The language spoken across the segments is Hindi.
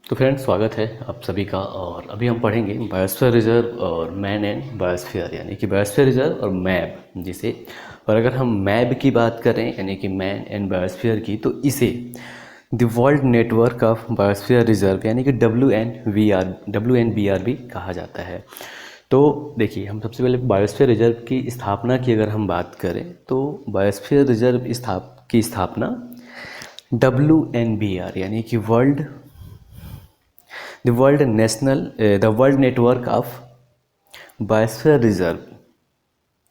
तो फ्रेंड्स, स्वागत है आप सभी का। और अभी हम पढ़ेंगे बायोस्फीयर रिजर्व और मैन एंड बायोस्फीयर, यानी कि बायोस्फीयर रिजर्व और मैब जिसे। और अगर हम मैब की बात करें यानी कि मैन एंड बायोस्फीयर की, तो इसे the world network of biosphere reserve यानी कि WNBR भी कहा जाता है। तो देखिए, हम सबसे पहले बायोस्फीयर रिजर्व की स्थापना की अगर हम बात करें तो बायोस्फीयर रिजर्व की स्थापना WNBR यानी कि the world network of biosphere reserve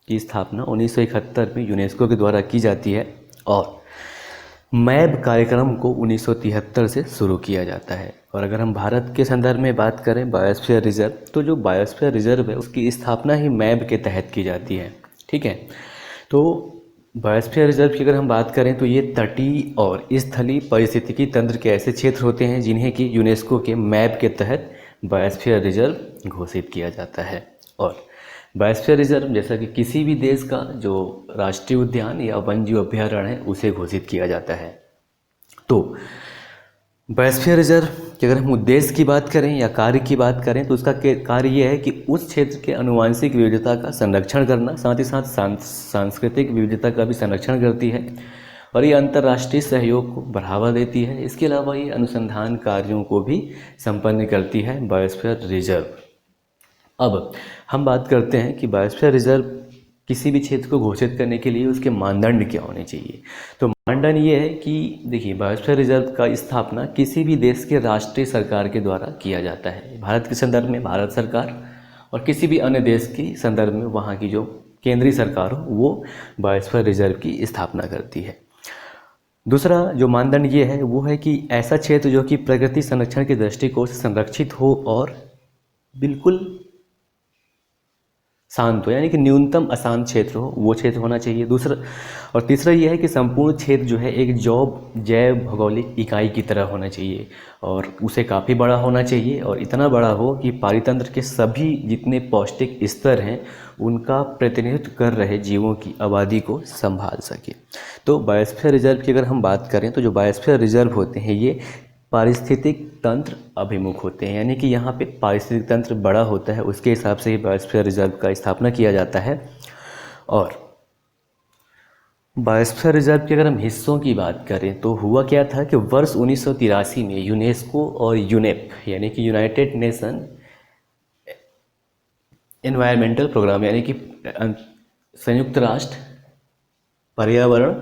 की स्थापना 1971 में यूनेस्को के द्वारा की जाती है। और मैब कार्यक्रम को 1973 से शुरू किया जाता है। और अगर हम भारत के संदर्भ में बात करें बायोस्फीयर रिजर्व, तो जो बायोस्फीयर रिजर्व है उसकी स्थापना ही मैब के तहत की जाती है। ठीक है। तो बायोस्फीयर रिजर्व की अगर हम बात करें तो ये तटीय और स्थलीय पारिस्थितिकी तंत्र के ऐसे क्षेत्र होते हैं जिन्हें कि यूनेस्को के मैप के तहत बायोस्फीयर रिजर्व घोषित किया जाता है। और बायोस्फीयर रिजर्व जैसा कि किसी भी देश का जो राष्ट्रीय उद्यान या वन्यजीव अभ्यारण्य है उसे घोषित किया जाता है। तो बायोस्फीयर रिजर्व के अगर हम उद्देश्य की बात करें या कार्य की बात करें तो उसका कार्य ये है कि उस क्षेत्र के आनुवंशिक विविधता का संरक्षण करना, साथ ही साथ सांस्कृतिक विविधता का भी संरक्षण करती है। और ये अंतर्राष्ट्रीय सहयोग को बढ़ावा देती है। इसके अलावा ये अनुसंधान कार्यों को भी संपन्न करती है बायोस्फीयर रिजर्व। अब हम बात करते हैं कि बायोस्फीयर रिजर्व किसी भी क्षेत्र को घोषित करने के लिए उसके मानदंड क्या होने चाहिए। तो मानदंड ये है कि देखिए, बायोस्फीयर रिजर्व का स्थापना किसी भी देश के राष्ट्रीय सरकार के द्वारा किया जाता है। भारत के संदर्भ में भारत सरकार, और किसी भी अन्य देश के संदर्भ में वहाँ की जो केंद्रीय सरकार हो वो बायोस्फीयर रिजर्व की स्थापना करती है। दूसरा जो मानदंड ये है वो है कि ऐसा क्षेत्र जो कि प्रकृति संरक्षण के दृष्टिकोण से संरक्षित हो और बिल्कुल शांत हो, यानी कि न्यूनतम अशांत क्षेत्र हो, वो क्षेत्र होना चाहिए। दूसरा और तीसरा ये है कि संपूर्ण क्षेत्र जो है एक जैव भौगोलिक इकाई की तरह होना चाहिए और उसे काफ़ी बड़ा होना चाहिए, और इतना बड़ा हो कि पारितंत्र के सभी जितने पौष्टिक स्तर हैं उनका प्रतिनिधित्व कर रहे जीवों की आबादी को संभाल सके। तो बायोस्फीयर रिजर्व की अगर हम बात करें तो जो बायोस्फीयर रिजर्व होते हैं ये पारिस्थितिक तंत्र अभिमुख होते हैं, यानी कि यहाँ पे पारिस्थितिक तंत्र बड़ा होता है, उसके हिसाब से ही बायोस्फीयर रिजर्व का स्थापना किया जाता है। और बायोस्फीयर रिजर्व के अगर हम हिस्सों की बात करें तो हुआ क्या था कि वर्ष 1983 में यूनेस्को और यूनेप यानी कि यूनाइटेड नेशन एनवायरमेंटल प्रोग्राम यानी कि संयुक्त राष्ट्र पर्यावरण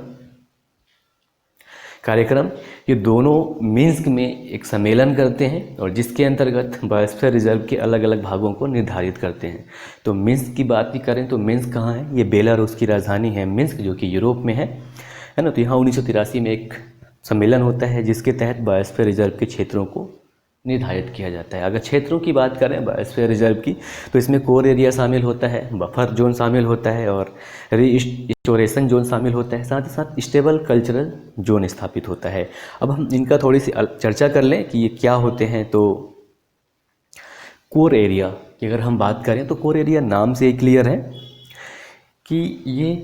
कार्यक्रम, ये दोनों मिन्स्क में एक सम्मेलन करते हैं और जिसके अंतर्गत बायोस्फीयर रिजर्व के अलग अलग भागों को निर्धारित करते हैं। तो मिन्स्क की बात भी करें तो मिन्स्क कहाँ है? ये बेलारूस की राजधानी है मिन्स्क, जो कि यूरोप में है ना। तो यहाँ 1983 में एक सम्मेलन होता है जिसके तहत बायोस्फीयर रिजर्व के क्षेत्रों को निर्धारित किया जाता है। अगर क्षेत्रों की बात करें बायोस्फीयर रिजर्व की तो इसमें कोर एरिया शामिल होता है, बफर जोन शामिल होता है और रिस्टोरेशन जोन शामिल होता है, साथ ही साथ स्टेबल कल्चरल जोन स्थापित होता है। अब हम इनका थोड़ी सी चर्चा कर लें कि ये क्या होते हैं। तो कोर एरिया की अगर हम बात करें तो कोर एरिया नाम से ही क्लियर है कि ये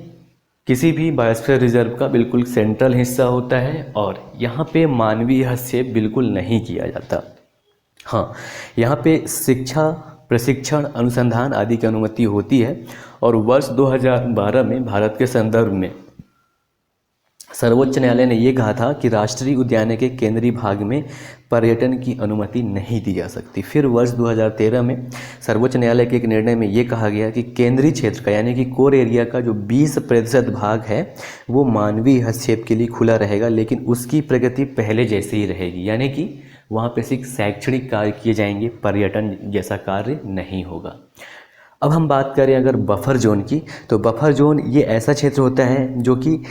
किसी भी बायोस्फीयर रिजर्व का बिल्कुल सेंट्रल हिस्सा होता है और यहाँ पे मानवीय हस्तक्षेप बिल्कुल नहीं किया जाता। हाँ, यहाँ पे शिक्षा, प्रशिक्षण, अनुसंधान आदि की अनुमति होती है। और वर्ष 2012 में भारत के संदर्भ में सर्वोच्च न्यायालय ने ये कहा था कि राष्ट्रीय उद्यान के केंद्रीय भाग में पर्यटन की अनुमति नहीं दी जा सकती। फिर वर्ष 2013 में सर्वोच्च न्यायालय के एक निर्णय में ये कहा गया कि केंद्रीय क्षेत्र का यानी कि कोर एरिया का जो 20% भाग है वो मानवीय हस्तक्षेप के लिए खुला रहेगा, लेकिन उसकी प्रगति पहले जैसे ही रहेगी, यानी कि वहाँ पे सिर्फ शैक्षणिक कार्य किए जाएंगे, पर्यटन जैसा कार्य नहीं होगा। अब हम बात करें अगर बफर जोन की, तो बफर जोन ये ऐसा क्षेत्र होता है जो कि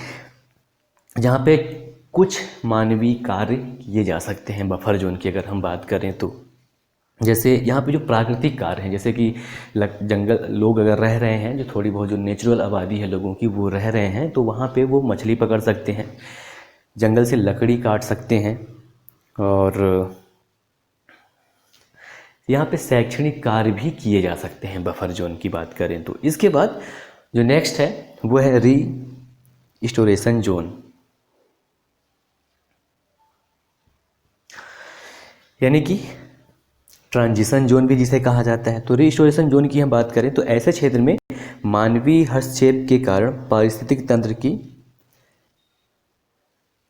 जहाँ पे कुछ मानवीय कार्य किए जा सकते हैं। बफर जोन की अगर हम बात करें तो जैसे यहाँ पे जो प्राकृतिक कार्य हैं, जैसे कि जंगल लोग अगर रह रहे हैं, जो थोड़ी बहुत जो नेचुरल आबादी है लोगों की वो रह रहे हैं, तो वहाँ पे वो मछली पकड़ सकते हैं, जंगल से लकड़ी काट सकते हैं। और यहाँ पे शैक्षणिक कार्य भी किए जा सकते हैं बफर जोन की बात करें तो। इसके बाद जो नेक्स्ट है वो है रिस्टोरेशन जोन। यानी कि ट्रांजिशन जोन भी जिसे कहा जाता है। तो रिस्टोरेशन जोन की हम बात करें तो ऐसे क्षेत्र में मानवीय हस्तक्षेप के कारण पारिस्थितिक तंत्र की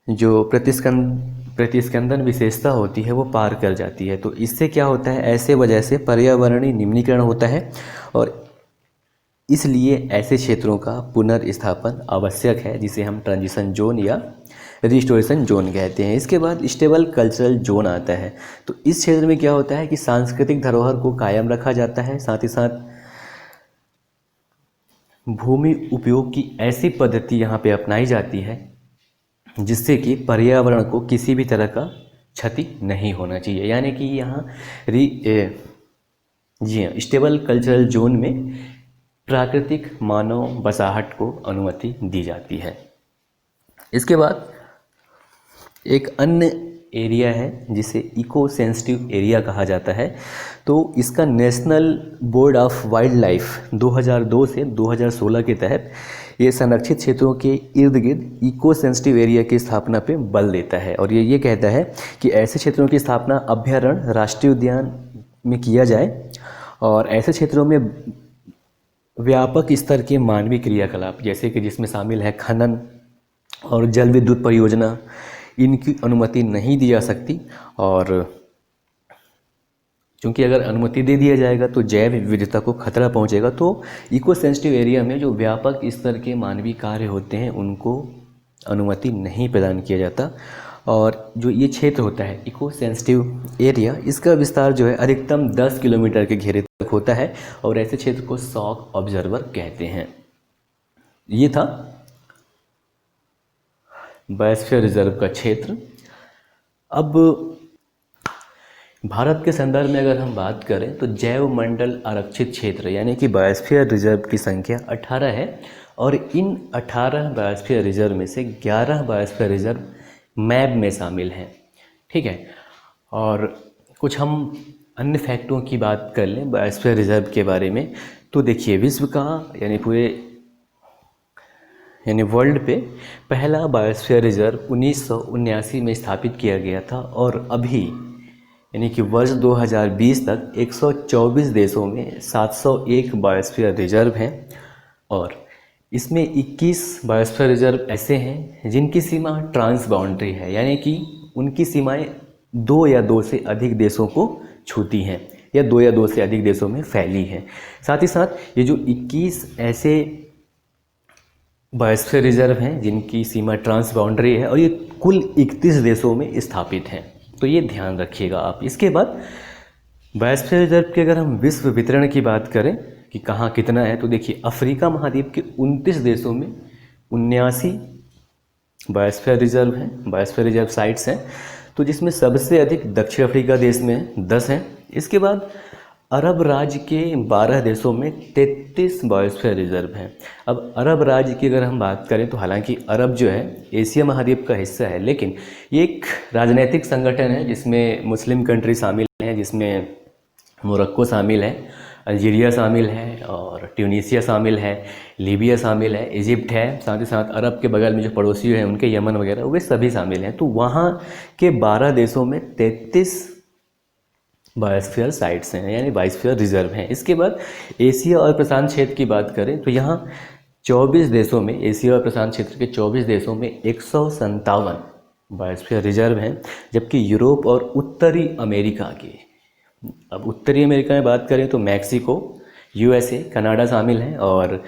जो प्रतिस्पंदन विशेषता होती है वो पार कर जाती है। तो इससे क्या होता है, ऐसे वजह से पर्यावरणीय निम्नीकरण होता है और इसलिए ऐसे क्षेत्रों का पुनर्स्थापन आवश्यक है, जिसे हम ट्रांजिशन जोन या रिस्टोरेशन जोन कहते हैं। इसके बाद स्टेबल कल्चरल जोन आता है। तो इस क्षेत्र में क्या होता है कि सांस्कृतिक धरोहर को कायम रखा जाता है, साथ ही साथ भूमि उपयोग की ऐसी पद्धति यहाँ पे अपनाई जाती है जिससे कि पर्यावरण को किसी भी तरह का क्षति नहीं होना चाहिए। यानी कि यहाँ जी हाँ, स्टेबल कल्चरल जोन में प्राकृतिक मानव बसाहट को अनुमति दी जाती है। इसके बाद एक अन्य एरिया है जिसे इको सेंसिटिव एरिया कहा जाता है। तो इसका national board of wild life 2002 से 2016 के तहत ये संरक्षित क्षेत्रों के इर्द गिर्द इको सेंसिटिव एरिया की स्थापना पे बल देता है और ये कहता है कि ऐसे क्षेत्रों की स्थापना अभ्यारण्य, राष्ट्रीय उद्यान में किया जाए और ऐसे क्षेत्रों में व्यापक स्तर के मानवीय क्रियाकलाप जैसे कि जिसमें शामिल है खनन और जल विद्युत परियोजना, इनकी अनुमति नहीं दी जा सकती। और क्योंकि अगर अनुमति दे दिया जाएगा तो जैव विविधता को खतरा पहुंचेगा। तो इको सेंसिटिव एरिया में जो व्यापक स्तर के मानवीय कार्य होते हैं उनको अनुमति नहीं प्रदान किया जाता। और जो ये क्षेत्र होता है इको सेंसिटिव एरिया, इसका विस्तार जो है अधिकतम 10 किलोमीटर के घेरे तक होता है और ऐसे क्षेत्र को शॉक ऑब्जर्वर कहते हैं। ये था बायोस्फीयर रिजर्व का क्षेत्र। अब भारत के संदर्भ में अगर हम बात करें तो जैव मंडल आरक्षित क्षेत्र यानी कि बायोस्फीयर रिजर्व की संख्या 18 है और इन 18 बायोस्फीयर रिजर्व में से 11 बायोस्फीयर रिजर्व मैप में शामिल हैं। ठीक है, और कुछ हम अन्य फैक्टों की बात कर लें बायोस्फीयर रिजर्व के बारे में। तो देखिए, विश्व का यानी वर्ल्ड पे पहला बायोस्फीयर रिजर्व 1979 में स्थापित किया गया था और अभी यानी कि वर्ष 2020 तक 124 देशों में 701 बायोस्फीयर रिजर्व हैं और इसमें 21 बायोस्फीयर रिजर्व ऐसे हैं जिनकी सीमा ट्रांस बाउंड्री है, यानी कि उनकी सीमाएं 2 या 2 से अधिक देशों को छूती हैं या 2 या 2 से अधिक देशों में फैली हैं। साथ ही साथ ये जो 21 ऐसे बायोस्फीयर रिजर्व हैं जिनकी सीमा ट्रांस बाउंड्री है और ये कुल 31 देशों में स्थापित हैं, तो ये ध्यान रखिएगा आप। इसके बाद बायोस्फीयर रिजर्व के अगर हम विश्व वितरण की बात करें कि कहाँ कितना है, तो देखिए अफ्रीका महाद्वीप के 29 देशों में 79 बायोस्फीयर रिजर्व हैं, बायोस्फीयर रिजर्व साइट्स हैं, तो जिसमें सबसे अधिक दक्षिण अफ्रीका देश में 10 हैं। इसके बाद अरब राज्य के 12 देशों में 33 बायोस्फीयर रिजर्व हैं। अब अरब राज्य की अगर हम बात करें तो हालांकि अरब जो है एशिया महाद्वीप का हिस्सा है, लेकिन ये एक राजनीतिक संगठन है जिसमें मुस्लिम कंट्री शामिल हैं, जिसमें मोरक्को शामिल है, अल्जीरिया शामिल है और ट्यूनीसिया शामिल है, लीबिया शामिल है, इजिप्ट है, साथ ही साथ अरब के बगल में जो पड़ोसी हैं उनके यमन वगैरह वे सभी शामिल हैं। तो वहाँ के 12 देशों में 33 बायोस्फीयर साइट्स हैं यानी बायोस्फीयर रिजर्व हैं। इसके बाद एशिया और प्रशांत क्षेत्र की बात करें तो यहाँ 24 देशों में, एशिया और प्रशांत क्षेत्र के 24 देशों में 157 बायोस्फीयर रिजर्व हैं, जबकि यूरोप और उत्तरी अमेरिका के, अब उत्तरी अमेरिका में बात करें तो मैक्सिको, यूएसए, कनाडा शामिल हैं और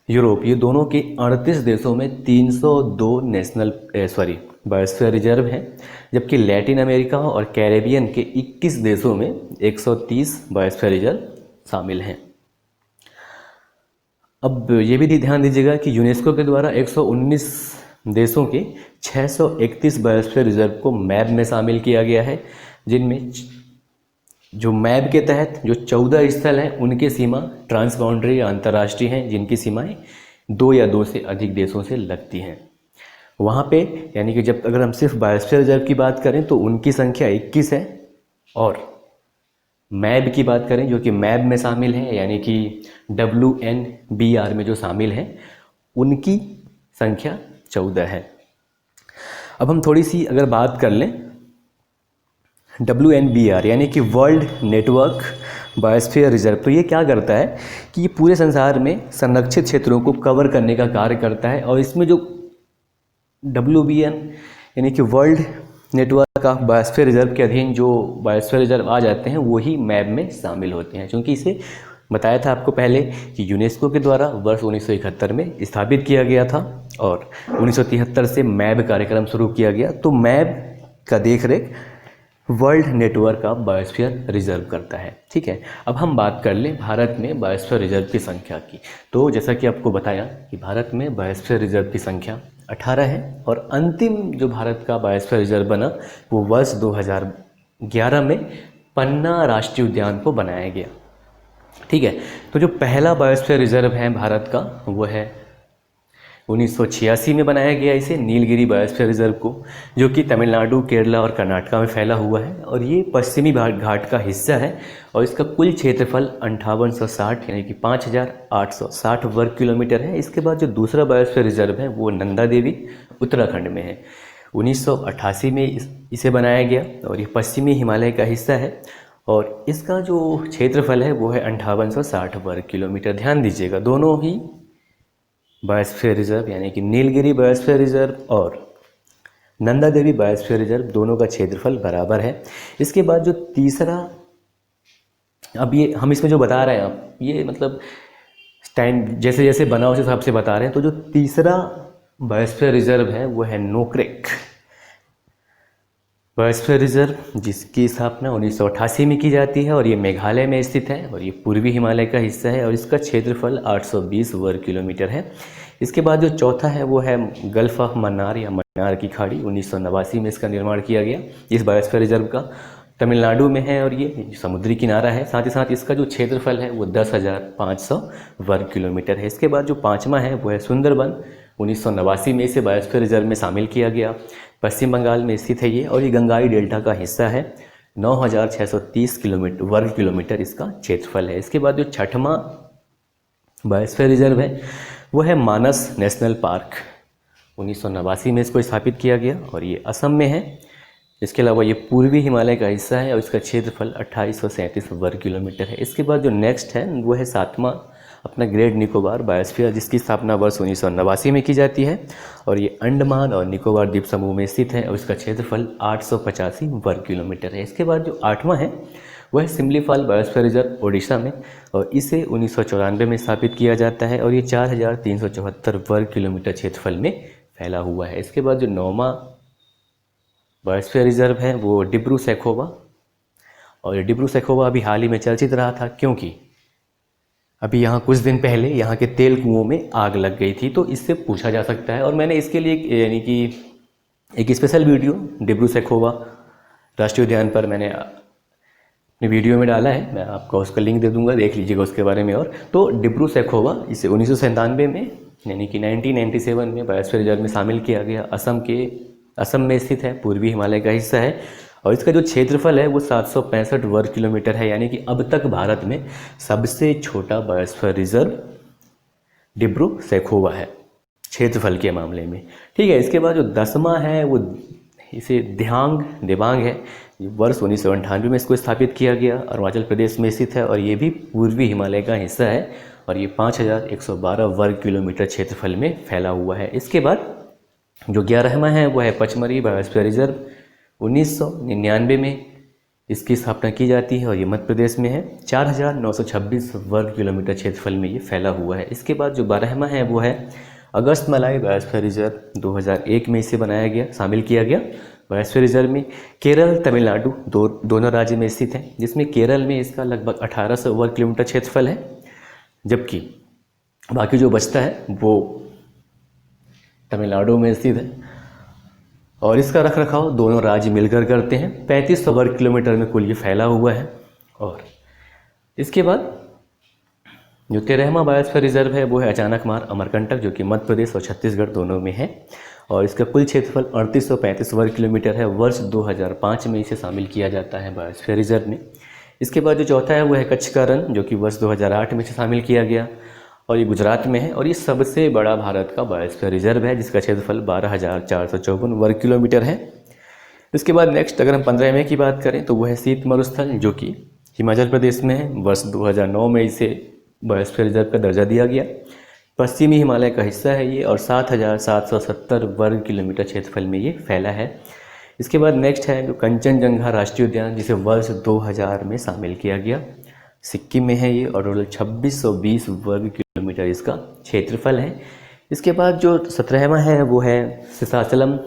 यूरोप, ये दोनों के 38 देशों में 302 बायोस्फीयर रिजर्व हैं, जबकि लैटिन अमेरिका और कैरेबियन के 21 देशों में 130 बायोस्फीयर रिजर्व शामिल हैं। अब ये भी ध्यान दीजिएगा कि यूनेस्को के द्वारा 119 देशों के 631 बायोस्फीयर रिजर्व को मैप में शामिल किया गया है, जिनमें जो मैप के तहत जो 14 स्थल हैं उनकी सीमा ट्रांस बाउंड्री या अंतर्राष्ट्रीय हैं, जिनकी सीमाएं 2 या 2 से अधिक देशों से लगती हैं। वहाँ पे यानी कि जब अगर हम सिर्फ बायोस्फीयर रिजर्व की बात करें तो उनकी संख्या 21 है और मैप की बात करें जो कि मैप में शामिल है यानी कि WNBR में जो शामिल हैं उनकी संख्या 14 है। अब हम थोड़ी सी अगर बात कर लें WNBR यानी कि वर्ल्ड नेटवर्क बायोस्फीयर रिजर्व। तो ये क्या करता है कि ये पूरे संसार में संरक्षित क्षेत्रों को कवर करने का कार्य करता है, और इसमें जो WBN यानी कि world network of biosphere reserve के अधीन जो बायोस्फीयर रिजर्व आ जाते हैं वही मैब में शामिल होते हैं। क्योंकि इसे बताया था आपको पहले कि यूनेस्को के द्वारा वर्ष 1971 में स्थापित किया गया था और 1973 से मैब कार्यक्रम शुरू किया गया। तो मैब का देखरेख world network of biosphere reserve करता है। ठीक है, अब हम बात कर लें भारत में बायोस्फीयर रिजर्व की संख्या की। तो जैसा कि आपको बताया कि भारत में बायोस्फीयर रिजर्व की संख्या 18 है, और अंतिम जो भारत का बायोस्फीयर रिजर्व बना वो वर्ष 2011 में पन्ना राष्ट्रीय उद्यान को बनाया गया। ठीक है, तो जो पहला बायोस्फीयर रिजर्व है भारत का वो है 1986 में बनाया गया इसे नीलगिरी बायोस्फीयर रिजर्व को, जो कि तमिलनाडु, केरला और कर्नाटका में फैला हुआ है, और ये पश्चिमी घाट का हिस्सा है, और इसका कुल क्षेत्रफल 5860 यानी कि 5860 वर्ग किलोमीटर है। इसके बाद जो दूसरा बायोस्फीयर रिजर्व है वो नंदा देवी उत्तराखंड में है। 1988 में इसे बनाया गया, और ये पश्चिमी हिमालय का हिस्सा है, और इसका जो क्षेत्रफल है वो है 5860 वर्ग किलोमीटर। ध्यान दीजिएगा, दोनों ही बायोस्फीयर रिजर्व यानी कि नीलगिरी बायोस्फीयर रिजर्व और नंदा देवी बायोस्फीयर रिजर्व दोनों का क्षेत्रफल बराबर है। इसके बाद जो तीसरा, अब ये हम इसमें जो बता रहे हैं आप ये मतलब टाइम जैसे जैसे बना उस हिसाब से बता रहे हैं। तो जो तीसरा बायोस्फीयर रिजर्व है वो है नोक्रेक बायोस्फीयर रिजर्व, जिसकी स्थापना 1988 में की जाती है, और ये मेघालय में स्थित है, और ये पूर्वी हिमालय का हिस्सा है, और इसका क्षेत्रफल 820 वर्ग किलोमीटर है। इसके बाद जो चौथा है वो है गल्फ ऑफ मन्नार या मन्नार की खाड़ी। 1989 में इसका निर्माण किया गया। इस बायोस्फीयर रिजर्व का तमिलनाडु में है, और ये समुद्री किनारा है। साथ ही साथ इसका जो क्षेत्रफल है वो 10,500 वर्ग किलोमीटर है। इसके बाद जो पाँचवा है वो है सुंदरबन। 1989 में इसे बायोस्फीयर रिजर्व में शामिल किया गया। पश्चिम बंगाल में स्थित है ये, और ये गंगाई डेल्टा का हिस्सा है। 9,630 वर्ग किलोमीटर इसका क्षेत्रफल है। इसके बाद जो छठवां बायोस्फीयर रिजर्व है वो है मानस नेशनल पार्क। 1989 में इसको स्थापित किया गया, और ये असम में है। इसके अलावा ये पूर्वी हिमालय का हिस्सा है, और इसका क्षेत्रफल 2837 वर्ग किलोमीटर है। इसके बाद जो नेक्स्ट है वो है सातवां अपना ग्रेट निकोबार बायोस्फीयर, जिसकी स्थापना वर्ष 1989 में की जाती है, और ये अंडमान और निकोबार द्वीप समूह में स्थित है, और इसका क्षेत्रफल 885 वर्ग किलोमीटर है। इसके बाद जो आठवां है वह सिमलीपाल बायोस्फीयर रिजर्व ओडिशा में, और इसे 1994 में स्थापित किया जाता है, और ये 4374 वर्ग किलोमीटर क्षेत्रफल में फैला हुआ है। इसके बाद जो नौवां बायोस्फीयर रिजर्व है वो डिब्रू सैखोवा, और ये डिब्रू सैखोवा अभी हाल ही में चर्चित रहा था, क्योंकि अभी यहाँ कुछ दिन पहले यहाँ के तेल कुओं में आग लग गई थी। तो इससे पूछा जा सकता है, और मैंने इसके लिए यानी कि एक स्पेशल वीडियो डिब्रू सैखोवा राष्ट्रीय उद्यान पर मैंने अपने वीडियो में डाला है, मैं आपको उसका लिंक दे दूंगा, देख लीजिएगा उसके बारे में। और तो डिब्रू सैखोवा इसे 1997 में यानी कि 1997 में बायोस्फीयर रिजर्व में शामिल किया गया। असम में स्थित है, पूर्वी हिमालय का हिस्सा है, और इसका जो क्षेत्रफल है वो 765 वर्ग किलोमीटर है। यानी कि अब तक भारत में सबसे छोटा बायोस्फीयर रिजर्व डिब्रू सैखोवा है क्षेत्रफल के मामले में। ठीक है, इसके बाद जो 10वां है वो इसे दिबांग है। वर्ष 1998 में इसको स्थापित किया गया, अरुणाचल प्रदेश में स्थित है, और ये भी पूर्वी हिमालय का हिस्सा है, और ये 5112 वर्ग किलोमीटर क्षेत्रफल में फैला हुआ है। इसके बाद जो 11वां है वो है पचमढ़ी बायोस्फीयर रिजर्व। 1999 में इसकी स्थापना की जाती है, और ये मध्य प्रदेश में है। 4926 वर्ग किलोमीटर क्षेत्रफल में ये फैला हुआ है। इसके बाद जो 12वां है वो है अगस्त मलाई बायोस्फीयर रिजर्व। 2001 में इसे बनाया गया, शामिल किया गया बायोस्फीयर रिजर्व में। केरल तमिलनाडु दोनों राज्य में स्थित है, जिसमें केरल में इसका लगभग 1800 वर्ग किलोमीटर क्षेत्रफल है, जबकि बाकी जो बचता है वो तमिलनाडु में स्थित है, और इसका रख रखाव दोनों राज्य मिलकर करते हैं। 3500 वर्ग किलोमीटर में कुल ये फैला हुआ है। और इसके बाद जो 13वां बायोस्फीयर रिजर्व है वो है अचानकमार अमरकंटक, जो कि मध्य प्रदेश और छत्तीसगढ़ दोनों में है, और इसका कुल क्षेत्रफल 3835 वर्ग किलोमीटर है। वर्ष 2005 में इसे शामिल किया जाता है बायोस्फीयर रिजर्व में। इसके बाद जो चौथा है वो है कच्छ का रण, जो कि वर्ष 2008 में इसे शामिल किया गया, और ये गुजरात में है, और ये सबसे बड़ा भारत का बायोस्फीयर रिजर्व है, जिसका क्षेत्रफल 12,454 वर्ग किलोमीटर है। इसके बाद नेक्स्ट अगर हम 15वें की बात करें तो वह है शीत मरुस्थल, जो कि हिमाचल प्रदेश में है। वर्ष 2009 में इसे बायोस्फीयर रिजर्व का दर्जा दिया गया। पश्चिमी हिमालय का हिस्सा है ये और 7,770 वर्ग किलोमीटर क्षेत्रफल में ये फैला है। इसके बाद नेक्स्ट है जो कंचनजंगा राष्ट्रीय उद्यान, जिसे वर्ष 2000 में शामिल किया गया। सिक्किम में है ये और टोटल 2620 वर्ग किलोमीटर इसका क्षेत्रफल है। इसके बाद जो 17वां है वो है शेषाचलम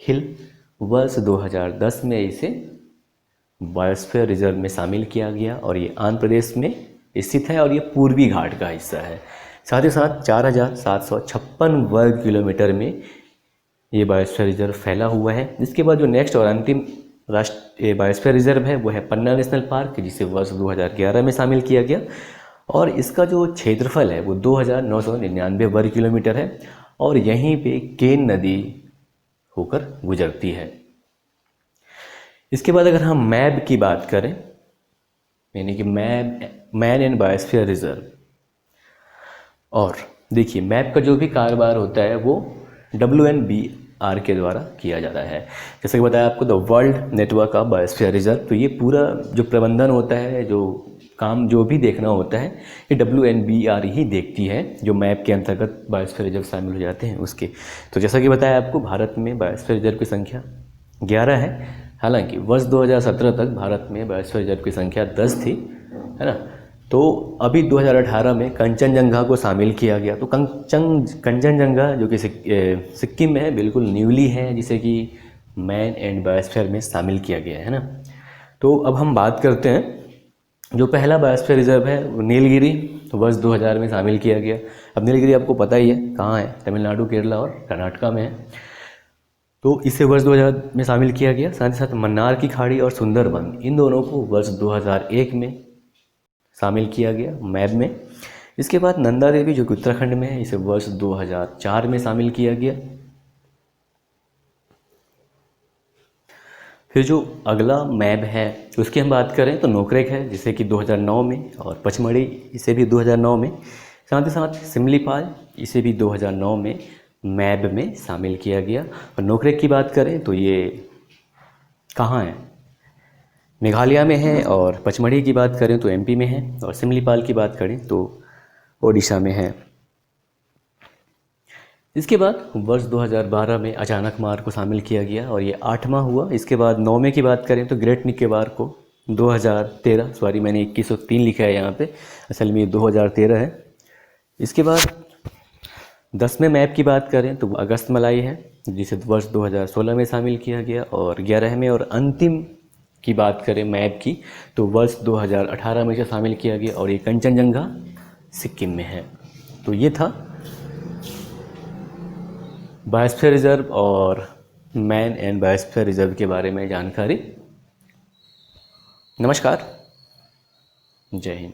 हिल। वर्ष 2010 में इसे बायोस्फीयर रिजर्व में शामिल किया गया और ये आंध्र प्रदेश में स्थित है और ये पूर्वी घाट का हिस्सा है। साथ ही साथ 4,756 वर्ग किलोमीटर में ये बायोस्फीयर रिजर्व फैला हुआ है। इसके बाद जो नेक्स्ट और अंतिम राष्ट्रीय बायोस्फीयर रिजर्व है वो है पन्ना नेशनल पार्क, जिसे वर्ष 2011 में शामिल किया गया और इसका जो क्षेत्रफल है वो 2,999 वर्ग किलोमीटर है और यहीं पे केन नदी होकर गुजरती है। इसके बाद अगर हम मैब की बात करें, यानी कि मैन एंड बायोस्फीयर रिजर्व, और देखिए मैप का जो भी कारोबार होता है वो WNBR के द्वारा किया जाता है। जैसे कि बताया आपको the world network of biosphere reserve, तो ये पूरा जो प्रबंधन होता है, जो काम जो भी देखना होता है, ये WNBR ही देखती है, जो मैप के अंतर्गत बायोस्फीयर रिजर्व शामिल हो जाते हैं उसके। तो जैसा कि बताया आपको भारत में बायोस्फीयर रिजर्व की संख्या 11 है। हालांकि वर्ष 2017 तक भारत में बायोस्फीयर रिजर्व की संख्या 10 थी, है ना। तो अभी 2018 में कंचनजंगा को शामिल किया गया। तो कंचनजंगा जो कि सिक्किम में है, बिल्कुल न्यूली है, जिसे कि मैन एंड बायोस्फीयर में शामिल किया गया है ना। तो अब हम बात करते हैं जो पहला बायोस्फीयर रिजर्व है वो नीलगिरी, वर्ष 2000 में शामिल किया गया। अब नीलगिरी आपको पता ही है कहाँ है, तमिलनाडु, केरला और कर्नाटका में है। तो इसे वर्ष 2000 में शामिल किया गया। साथ ही साथ मन्नार की खाड़ी और सुंदरबन, इन दोनों को वर्ष 2001 में शामिल किया गया मैप में। इसके बाद नंदा देवी जो कि उत्तराखंड में है, इसे वर्ष 2004 में शामिल किया गया। फिर जो अगला मैप है उसकी हम बात करें तो नोकरेक है, जिसे कि 2009 में, और पचमढ़ी इसे भी 2009 में। साथ ही साथ सिमलीपाल, इसे भी 2009 में मैप में शामिल किया गया। और नोकरेक की बात करें तो ये कहाँ है, मेघालय में है, और पचमढ़ी की बात करें तो MP में है, और सिमलीपाल की बात करें तो ओडिशा में है। इसके बाद वर्ष 2012 में अचानक मार को शामिल किया गया और ये 8वां हुआ। इसके बाद 9वें की बात करें तो ग्रेट निकोबार को 2013, सॉरी मैंने 2103 लिखा है यहाँ पे, असल में ये 2013 है। इसके बाद 10वें मैप की बात करें तो अगस्त मलाई है, जिसे वर्ष 2016 में शामिल किया गया। और 11वें और अंतिम की बात करें मैप की तो वर्ष 2018 में इसे शामिल किया गया और ये कंचनजंगा सिक्किम में है। तो ये था बायोस्फीयर रिजर्व और मैन एंड बायोस्फीयर रिजर्व के बारे में जानकारी। नमस्कार, जय हिंद।